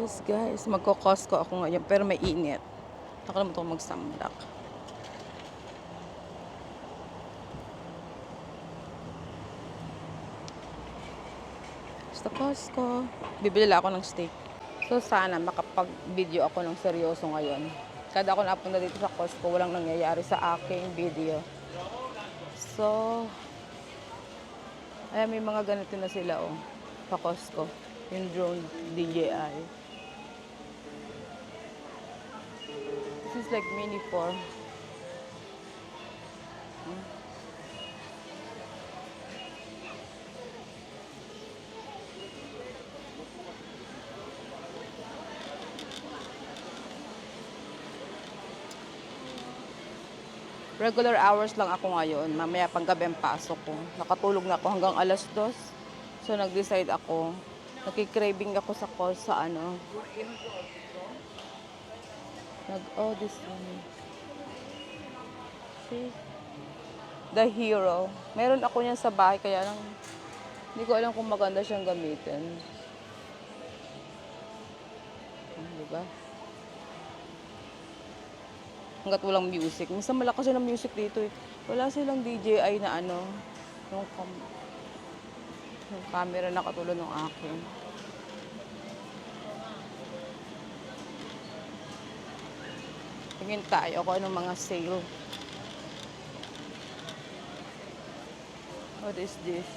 Yes guys, magko-Costco ako ngayon pero may init. Nakalimutan ko mag-sunblock. Sa Costco, bibili lang ako ng steak. So sana makapag-video ako ng seryoso ngayon. Kada ako napunta dito sa Costco, walang nangyayari sa aking video. So, ayan, may mga ganito na sila sa Costco. Yung drone DJI. This is like mini 4. Regular hours lang ako ngayon. Mamaya panggabi ang pasok ko. Nakatulog na ako hanggang alas 2. So nag-decide ako. Nagki-craving ako sa ano. This one. See? The Hero. Meron ako niyan sa bahay kaya lang hindi ko alam kung maganda siyang gamitin. Diba? Hanggat walang music. Minsan malakas yung music dito eh. Wala silang DJI na yung camera na katulad ng akin. Tingin tayo kung anong mga sale. What is this?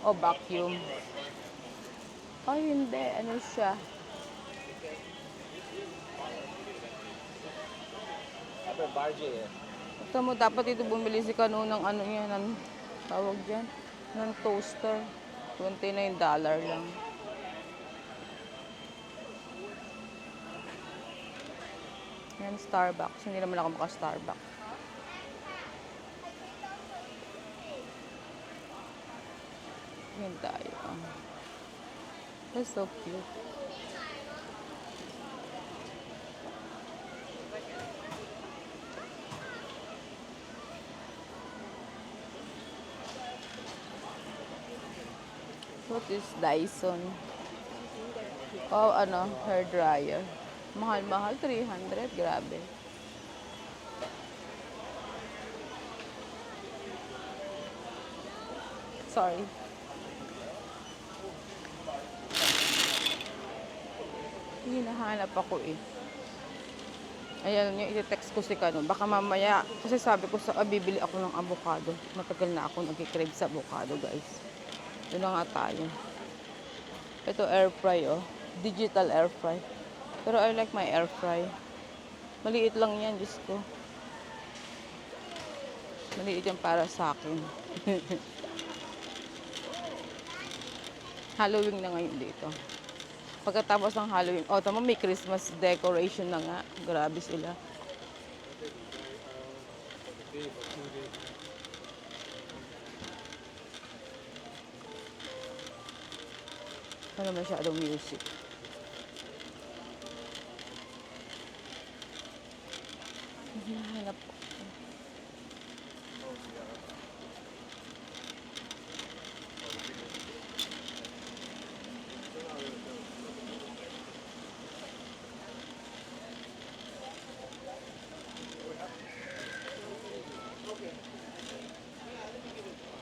Vacuum. Hindi. Ano siya? Ito mo, dapat ito bumili si Kano ng tawag dyan, ng toaster. $29 lang. Yan, Starbucks. Hindi naman ako maka-Starbucks. Yan tayo. That's so cute. What is Dyson? Hair dryer. Mahal-mahal, 300. Grabe. Sorry. Hinahanap ako eh. Ayan, yung iti-text ko si Kano. Baka mamaya, kasi sabi ko bibili ako ng avocado. Matagal na ako nagkikrave sa avocado, guys. Doon na nga tayo. Ito air fry, digital air fry. Pero I like my air fry. Maliit lang yan, Diyos ko. Maliit yan para sa akin. Halloween na ngayon dito. Pagkatapos ng Halloween, tama, may Christmas decoration na nga. Grabe sila. Wala masyadong music. Hinahanap ko.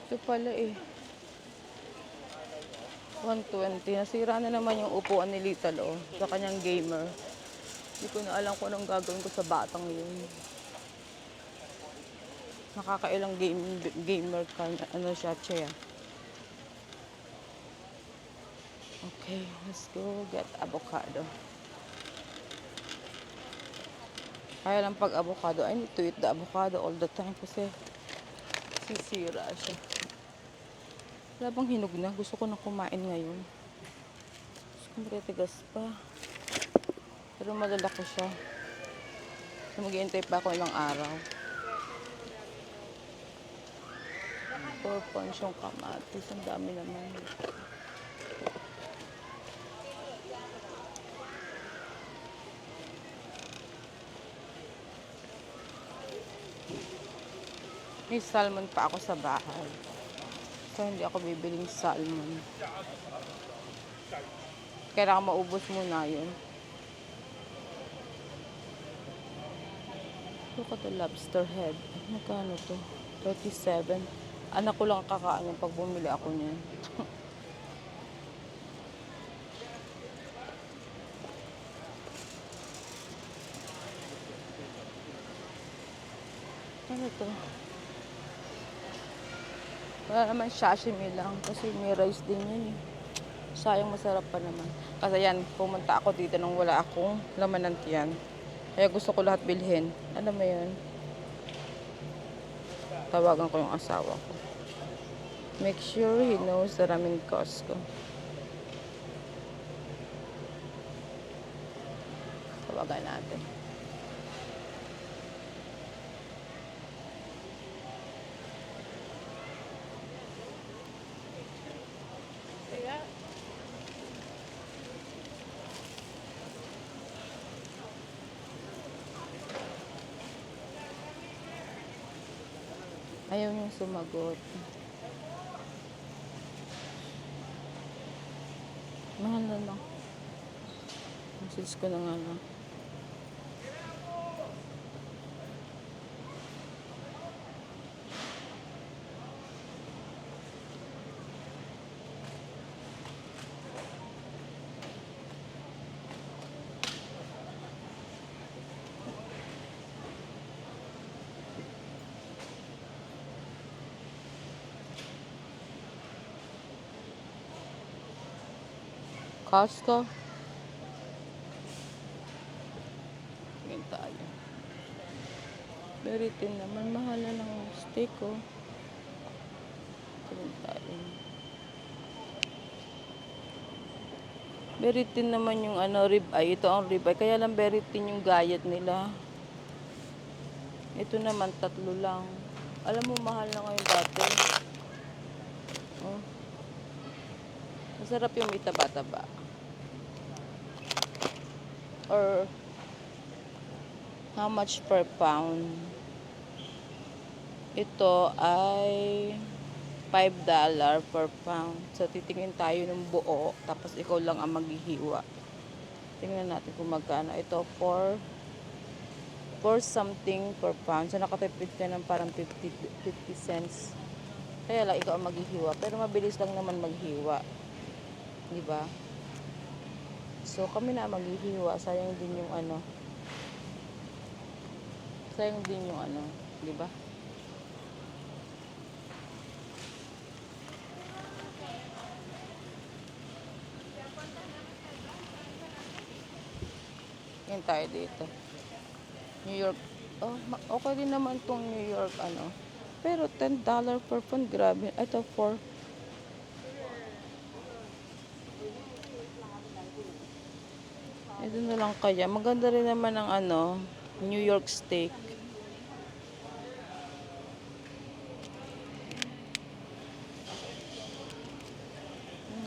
Ito pala eh. 120. Nasira na naman yung upuan ni Little sa kanyang gamer. Hindi ko na alam kung anong gagawin ko sa batang yun. Nakakailang gamer ka, siya, chair. Okay, let's go get avocado. Kaya lang pag avocado, I need to eat the avocado all the time kasi sisira siya. Wala bang hinog na? Gusto ko na kumain ngayon. Gusto ko matitigas pa. Pero malalaki siya. So mag-iintay pa ako ilang araw. 4 pounds yung kamatis. Ang dami naman. May salmon pa ako sa bahay. So, hindi ako bibiling salmon. Kailangan maubos muna yun. Look at the lobster head. Magkano to? 37. Anak ko lang kakaano pag bumili ako niyan. Ano to? Wala naman sashimi lang kasi may rice din yun eh. Sayang, masarap pa naman. Kasi yan, pumunta ako dito nung wala akong laman ng tiyan. Kaya gusto ko lahat bilhin. Alam mo yun? Tawagan ko yung asawa ko. Make sure he knows that I'm in Costco. Tawagan natin. Ayaw niyong sumagot. Mahal na lang. Message ko na nga lang. Costco. Tingin tayo. Very thin naman. Mahal na ng steak oh. Tingin tayo. Very thin naman yung rib eye. Ito ang rib eye. Kaya lang very thin yung gayat nila. Ito naman 3 lang. Alam mo, mahal na ngayon dati. Oh. Masarap yung may taba-taba. Or how much per pound? Ito ay $5 per pound. So, titingin tayo ng buo. Tapos, ikaw lang ang maghihiwa. Tingnan natin kung magkano. Ito, 4 something per pound. So, nakatipid ka ng parang 50 cents. Kaya lang, ikaw ang maghihiwa. Pero, mabilis lang naman maghiwa. Diba? So, kami na maghihiwa. Sayang din yung sayang din yung diba? Yan tayo dito. New York. Oh, okay din naman tong New York Pero $10 per pound, grabe. Ito 4. Ito na lang kaya. Maganda rin naman ang New York steak.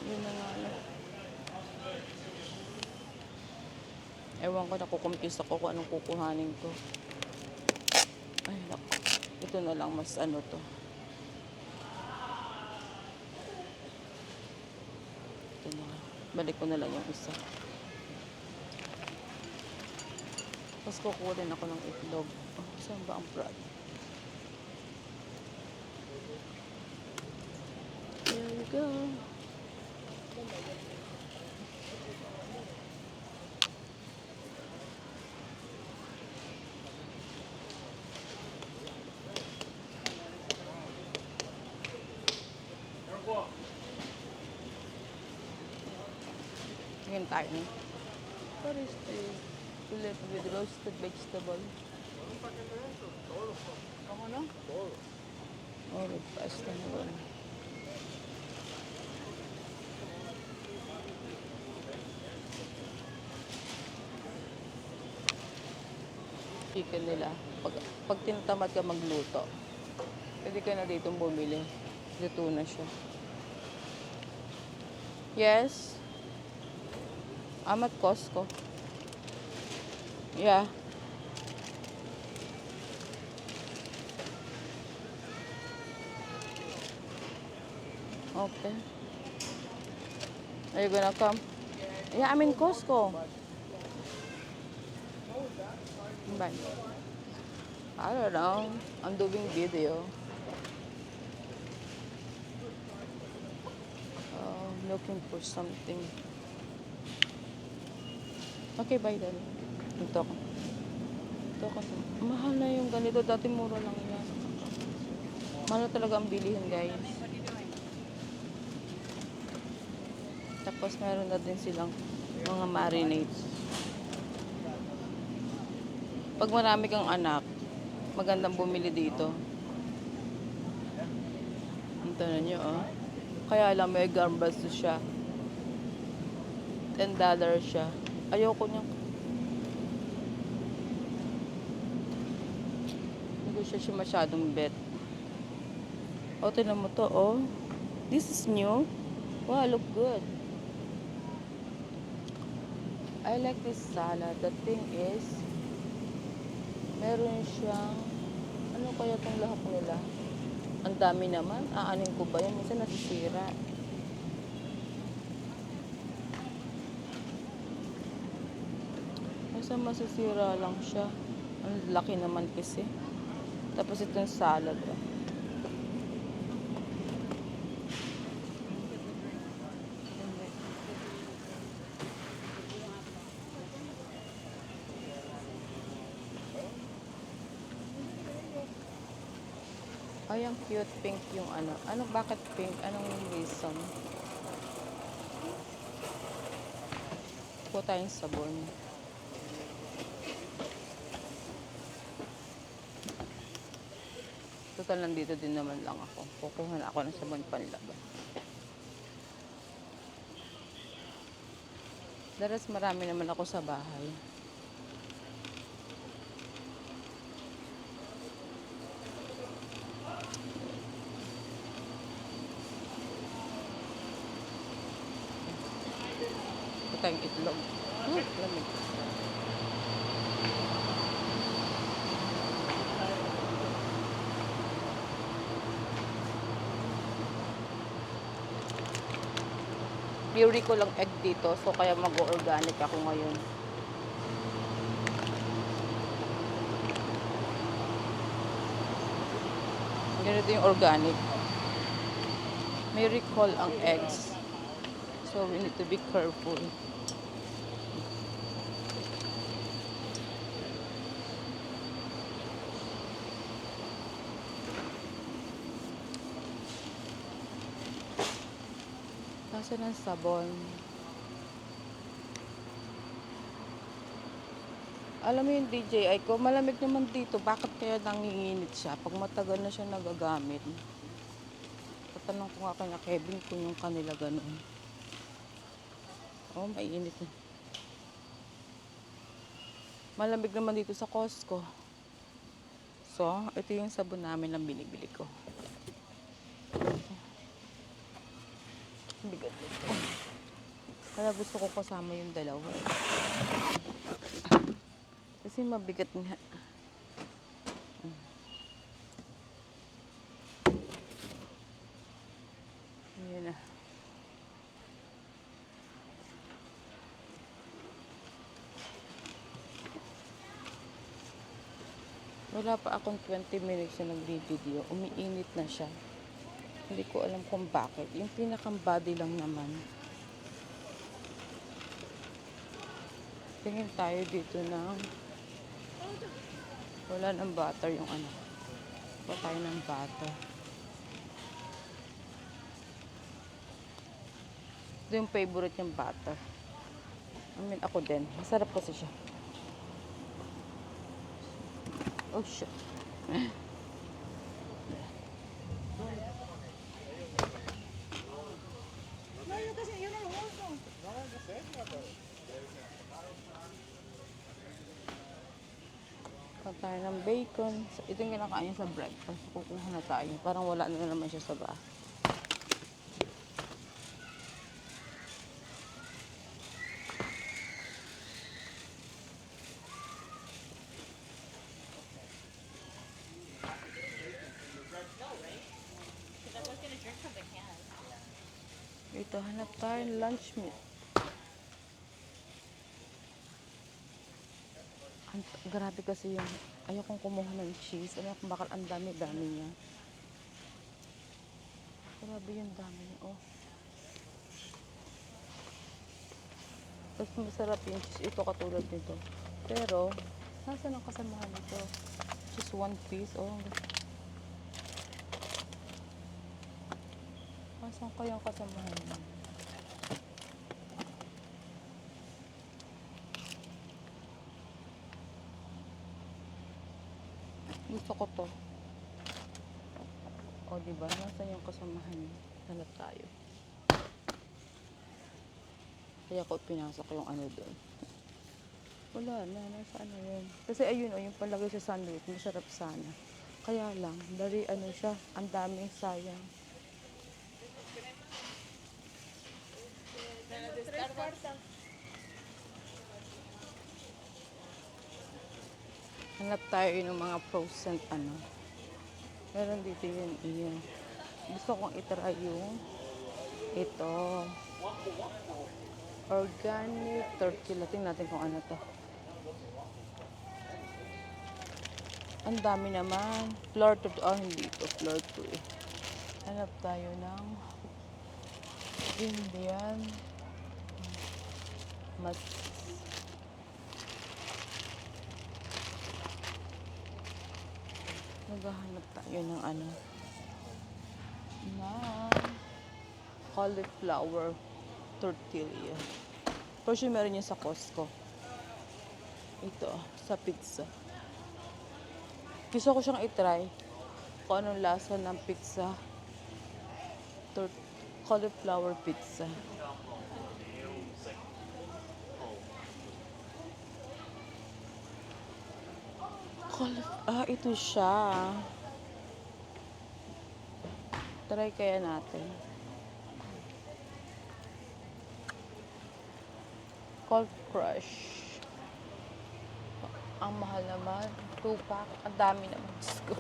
Yun na nga. Ewan ko, nakukompuse ako kung anong kukuhanin ko. Ay, naku. Ito na lang, mas to. Ito na. Balik ko na lang yung isa. Tapos kukunin ako ng itlog. Oh, saan ba ang brad? There we go. Tingin tayo. What is this? Fillet with roasted vegetable. ¿Cómo no? Oh, with pasta naman. Chicken nila. Pag tinatamad ka magluto, pwede ka na dito bumili. Luto na siya. Yes? I'm at Costco. Yeah. Okay. Are you gonna come? Yeah, I'm in Costco. Bye. I don't know. I'm doing video. Looking for something. Okay, bye then. Ito ko. Ito ko. Mahal na yung ganito. Dati mura lang yan. Mahal na talaga ang bilihin, guys. Tapos meron na din silang mga marinades. Pag marami kang anak, magandang bumili dito. Ito na nyo, oh. Kaya lang may gambas siya. $10 siya. Ayoko niya. Hindi ko siya masyadong bet. O, tinan mo to, oh. This is new. Wow, look good. I like this salad. The thing is, meron siyang, ano kaya itong lahok nila? Ang dami naman. Aanin ko ba yan? Minsan nasisira. Minsan masisira lang siya. Ang laki naman kasi. Tapos itong salad. Ay, ang cute pink yung ano. Ano, bakit pink? Anong reason? Kuha tayong sabon. Total, nandito din naman lang ako. Kukuha na ako ng sabon panlaban. Daras marami naman ako sa bahay. Tayong itlog. Lamig. Puree ko lang egg dito, so kaya mag-organic ako ngayon. Ganito yung organic. May recall ang eggs. So we need to be careful. Kasi ng sabon. Alam mo yung DJI ko, malamig naman dito. Bakit kaya nanginginit siya? Pag matagal na siya nagagamit. Tatanong ko nga kay Kevin kung yung kanila ganoon. Oh, mainit na. Malamig naman dito sa Costco. So, ito yung sabon namin na binibili ko. Bigat ito. Kaya gusto ko kasama yung dalawa. Kasi mabigat nga. Ayan na. Wala pa akong 20 minutes na nag-video. Umiinit na siya. Hindi ko alam kung bakit. Yung pinakang body lang naman. Tingin tayo dito ng wala ng butter yung ano. Wala tayo ng butter. Ito yung favorite yung butter. I mean, ako din. Masarap kasi siya. Oh, shit. Kuha tayo ng bacon. Ito yung kinakain sa breakfast. Kukuha na tayo. Parang wala na naman siya sa bahay. Ito, hanap tayo ng lunch meat. Grabe kasi yung, ayokong kumuha ng cheese. Ano, bakal ang dami-dami niya. Grabe yung dami niya, oh. Tapos masarap yung cheese. Ito katulad nito. Pero, nasaan ang kasamahan nito? Just one piece, oh. Nasaan kayang kasamahan niya? Gusto ko to. O, diba? Nasaan yung kasamahan niya? Hanap tayo. Kaya ko pinasok yung ano doon. Wala na, nasa ano yun. Kasi ayun, o, yung palagay sa sandwich, masarap sana. Kaya lang, dari ano siya, ang daming sayang. Hanap tayo ng mga frozen ano. Meron dito yun, iyan. Gusto kong itry yung ito. Organic tortilla. Tingnan natin kung ano to. Ang dami naman. Flour to, hindi ito. Flour to eh. Hanap tayo ng Indian mas naghahanap tayo ng ano na cauliflower tortilla. For sure meron yun sa Costco. Ito, sa pizza. Gusto ko siyang itry kung anong lasa ng pizza. Cauliflower pizza. Ito siya. Try kaya natin. Cold Crush. Ang mahal naman. 2-pack. Ang dami naman. Diyos ko.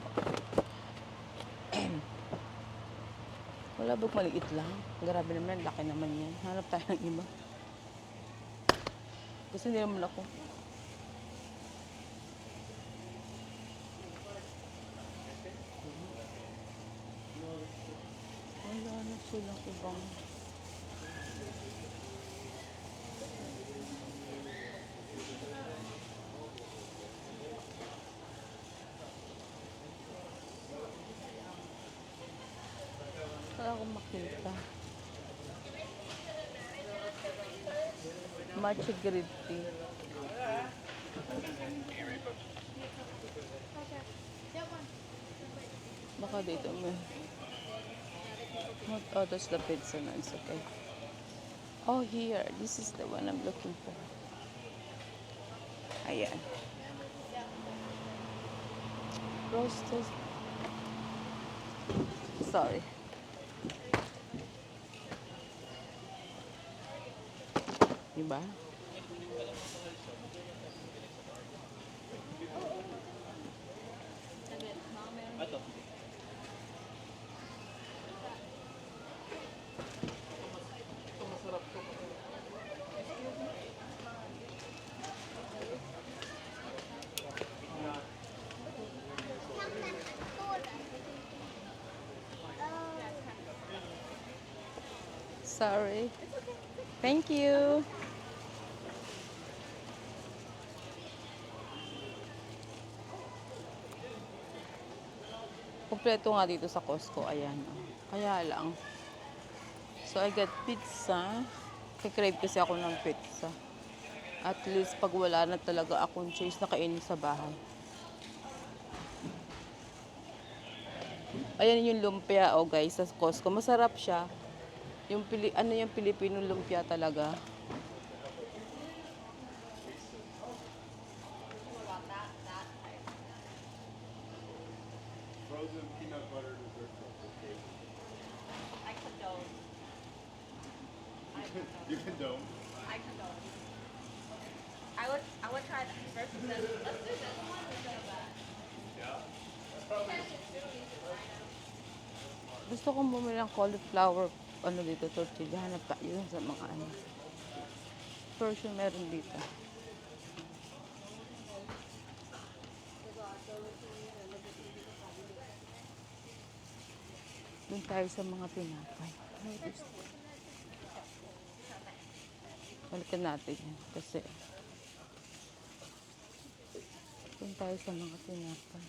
Wala bang maliit lang? Grabe naman. Laki naman yan. Hanap tayo ng iba. Kasi hindi naman ako. Wala na silang ibang. Wala akong makita. Matcha green tea. Baka dito may. Oh, that's the pizza na. It's okay. Oh, here. This is the one I'm looking for. Ayan. Roasted. Sorry. Diba? Sorry. Thank you. Kompleto nga dito sa Costco. Ayan. Kaya lang. So, I got pizza. Kikrave kasi ako ng pizza. At least, pag wala na talaga akong choice na kainin sa bahay. Ayan yung lumpia, oh guys, sa Costco. Masarap siya. Yung yung Pilipino lumpia talaga. Frozen peanut butter dessert cake. I condone. You condone? I condone. I would try that versus this. Let's do this one instead of that. Yeah. Gusto kong bumili ng cauliflower ano dito, tortilla. Hanap tayo sa mga ano. For sure meron dito. Doon tayo sa mga tinapay. Balikan natin yan. Kasi doon tayo sa mga tinapay.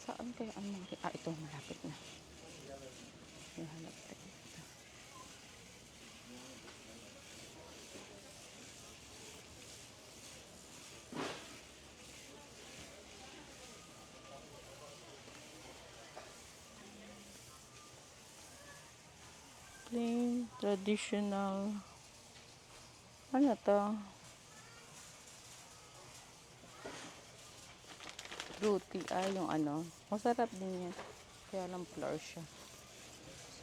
Saan kaya ang mga... ito, malapit na. May hanap tayo dito. Plain, traditional. Ano to? Fruity. Yung ano. Masarap din yan. Kaya lang flour siya.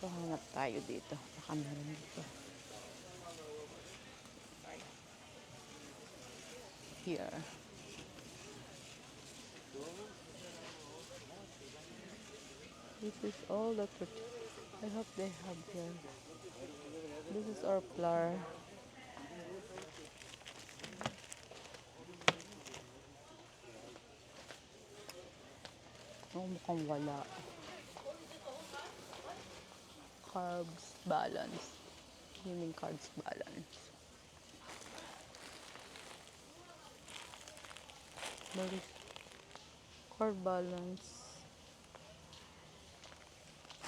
So, hanap tayo dito. Baka meron dito. Here. This is all the fruit. I hope they have here. This is our flour. Oh, mukhang wala. Carbs balance. Yun yung carbs balance. There is carb balance.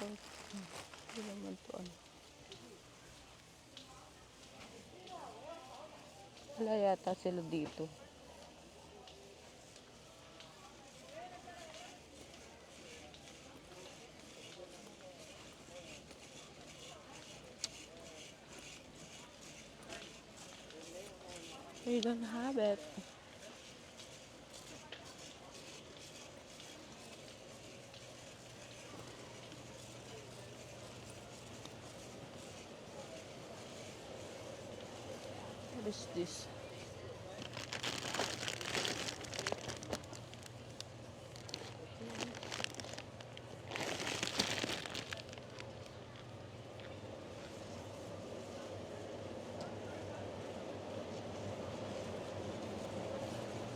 Hindi naman to ano. Wala yata sila dito. We don't have it. What is this?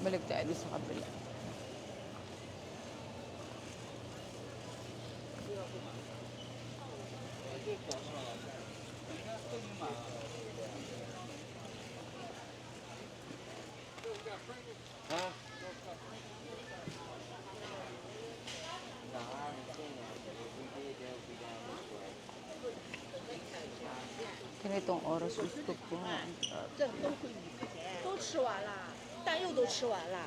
Balik tayo doon sa kabila. Ganitong oras gusto ko. 这都会都吃完了，蛋肉都吃完了。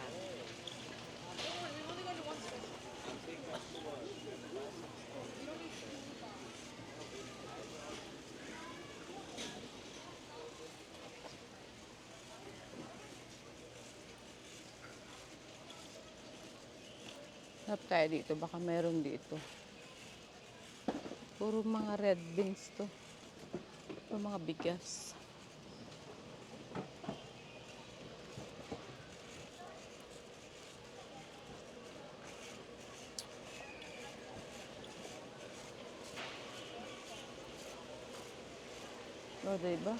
Hanap tayo dito. Baka meron dito. Puro mga red beans to. Puro mga bigas. O, diba?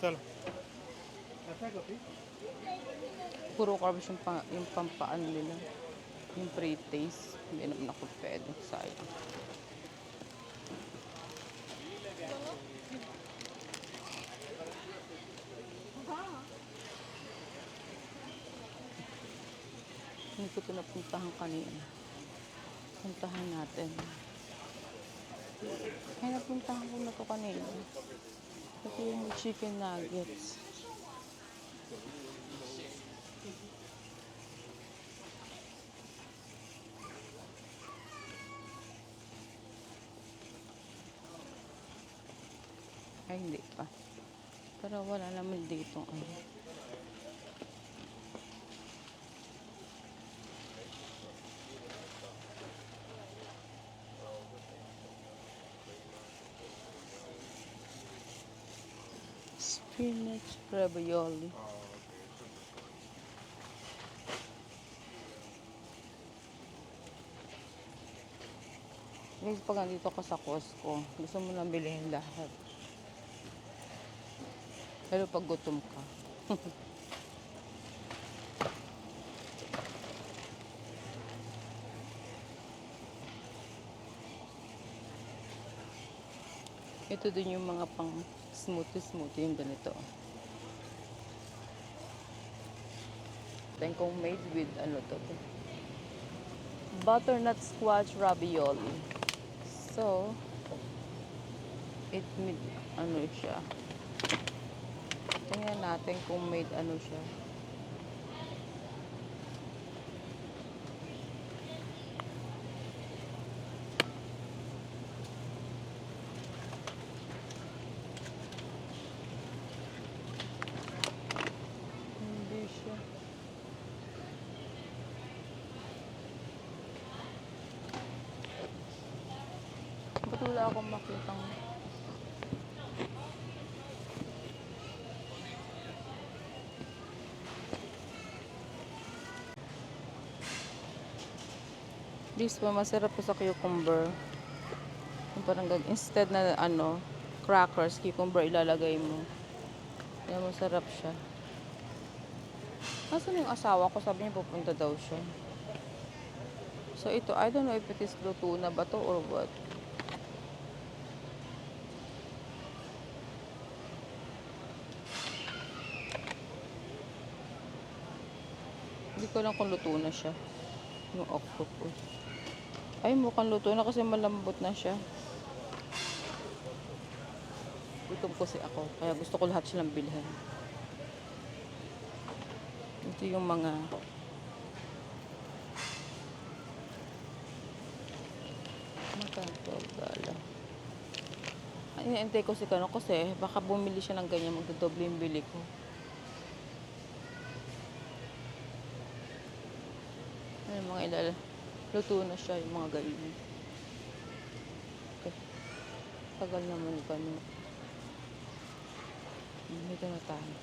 चलो Puro carbs yung pampaan nila. Yung pre-taste. Hindi naman ako pwede. Sayang. Hindi ko ito napuntahan kanina. Puntahan natin. Ay, napuntahan ko na ito kanina. Ito yung chicken nuggets. Ay, hindi pa. Pero wala naman dito. Ano. Spinach ravioli. Guys, pag nandito ka sa Costco, gusto mo nang bilhin lahat. Pero pag gutom ka. Ito din yung mga pang smoothie yung ganito. Then kung made with ano to. Butternut squash ravioli. So, it made ano siya. Tingnan natin kung made ano siya. Hindi siya. Ba't wala akong makitang this one, masarap po sa cucumber. Yung parang instead na ano, crackers, cucumber ilalagay mo. Kaya masarap siya. Nasaan yung asawa ko? Sabi niya pupunta daw siya. So ito, I don't know if it is luto na ba to or what. Hindi ko lang kung luto na siya. Yung octopus. Ay, mukhang luto na kasi malambot na siya. Gutom kasi ako. Kaya gusto ko lahat silang bilhin. Ito yung mga $12. Iniintay ko si Kano kasi baka bumili siya ng ganyan. Magdodoble yung bili ko. Ano yung mga ilala. Luto na siya yung mga ganyan. Okay. Tagal naman Kano. Dito na tayo.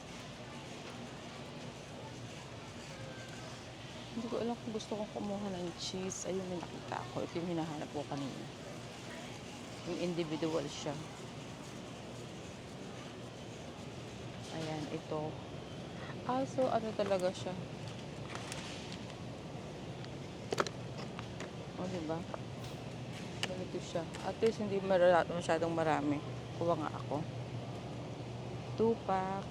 Hindi ko alam kung gusto kong kumuha ng cheese. Ayun, nakita ko. Ito yung hinahanap ko kanina. Yung individual siya. Ayan, ito. So ano talaga siya? O, diba? Ganito siya. At least hindi masyadong marami. Kuha nga ako. 2-pack.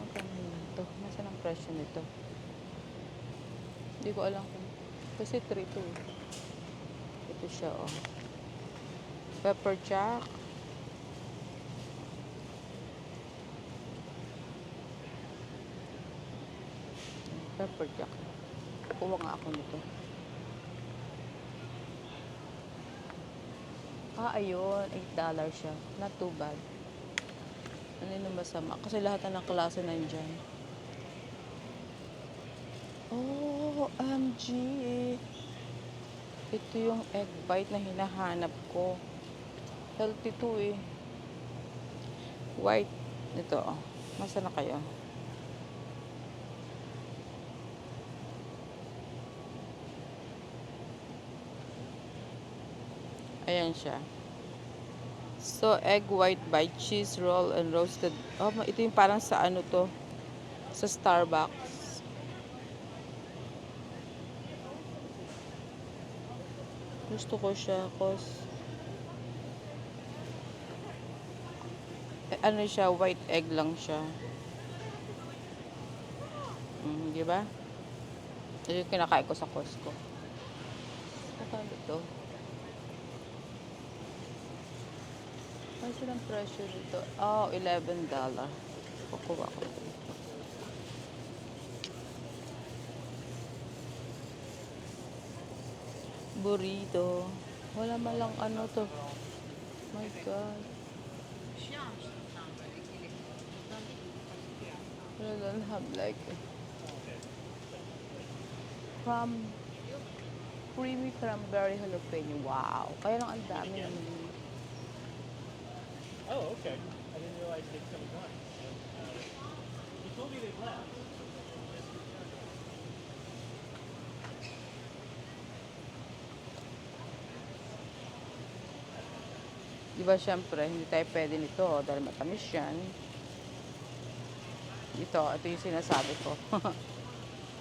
Magkano yun ito? Nasaan ang presyo nito? Hindi ko alam kung... Kasi 3 ito. Ito siya, oh. Pepper jack. Pepper jack. Kuha nga ako nito. Ayun. $8 siya. Not too bad. Ano yung masama? Kasi lahat na ng klase nandyan. Oh, OMG. Ito yung egg bite na hinahanap ko. Healthy to eh. White. Ito, oh. Masa na kayo? Ayan siya. So, egg white bite, cheese roll, and roasted. Oh, ito yung parang sa ano to. Sa Starbucks. Gusto ko siya cause ano siya, white egg lang siya. Di ba? Ito yung kinakain ko sa Costco. Ano ito? Ano silang presyo dito? Oh, $11. Kukuha ko. Burrito. Wala man lang ano to. My God. Wala don't have like creamy cranberry jalapeno. Wow. Kaya lang ang dami naman. Oh, okay. I didn't realize they'd come done. You told me they left. Di ba syempre, hindi tayo pwede nito dahil matamis yan. Ito yung sinasabi ko.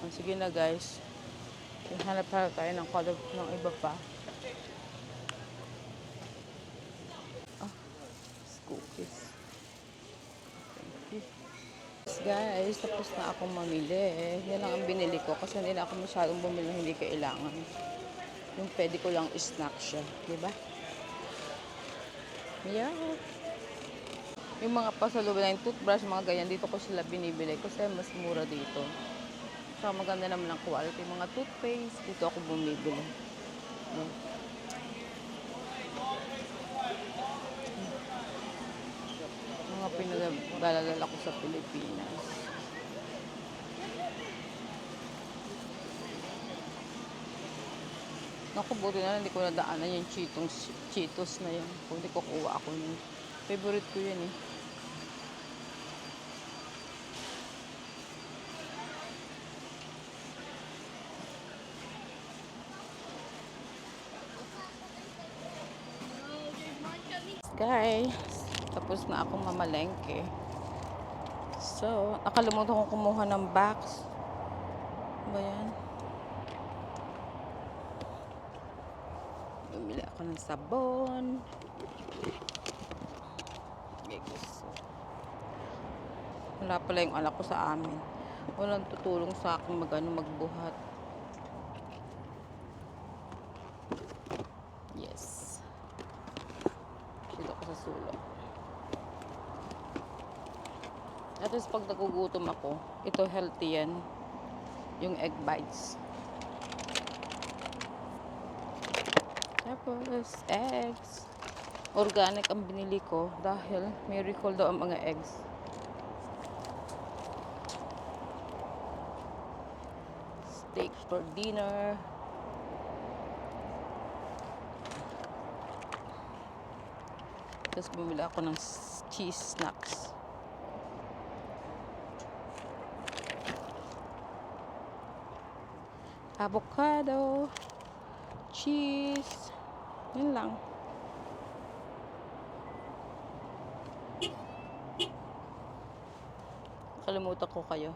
Sige na guys. Hanap tayo ng collab ng iba pa. Cookies. Thank you. Guys, tapos na akong mamili. Yan lang ang binili ko kasi hindi na ako masyadong bumili na hindi kailangan. Yung pwede ko lang snack siya. Diba? Yeah. Yung mga pasalubong na yung toothbrush, mga ganyan, dito ko sila binibili kasi mas mura dito. Saka maganda naman ang quality. Mga toothpaste, dito ako bumibili. Yeah. Mga pinaglalala ko sa Pilipinas. Naku, buti na hindi ko nadaanan yung Cheetos na yan. Kung hindi ko kuha ako nun. Favorite ko yan eh. Guys, tapos na akong mamalengke. So, nakalimutan kong kumuha ng box. Ba yan? Bumili ako ng sabon. Okay, gusto. Wala pala yung anak ko sa amin. Walang tutulong sa akin magbuhat. Yes. Dito ako sa sulok. At least pag nagugutom ako, ito healthy yan. Yung egg bites. Tapos, eggs. Organic ang binili ko dahil may recall daw ang mga eggs. Steak for dinner. Tapos bumili ako ng cheese snacks. Avocado. Cheese. Yun lang. Kalimutan ko kayo.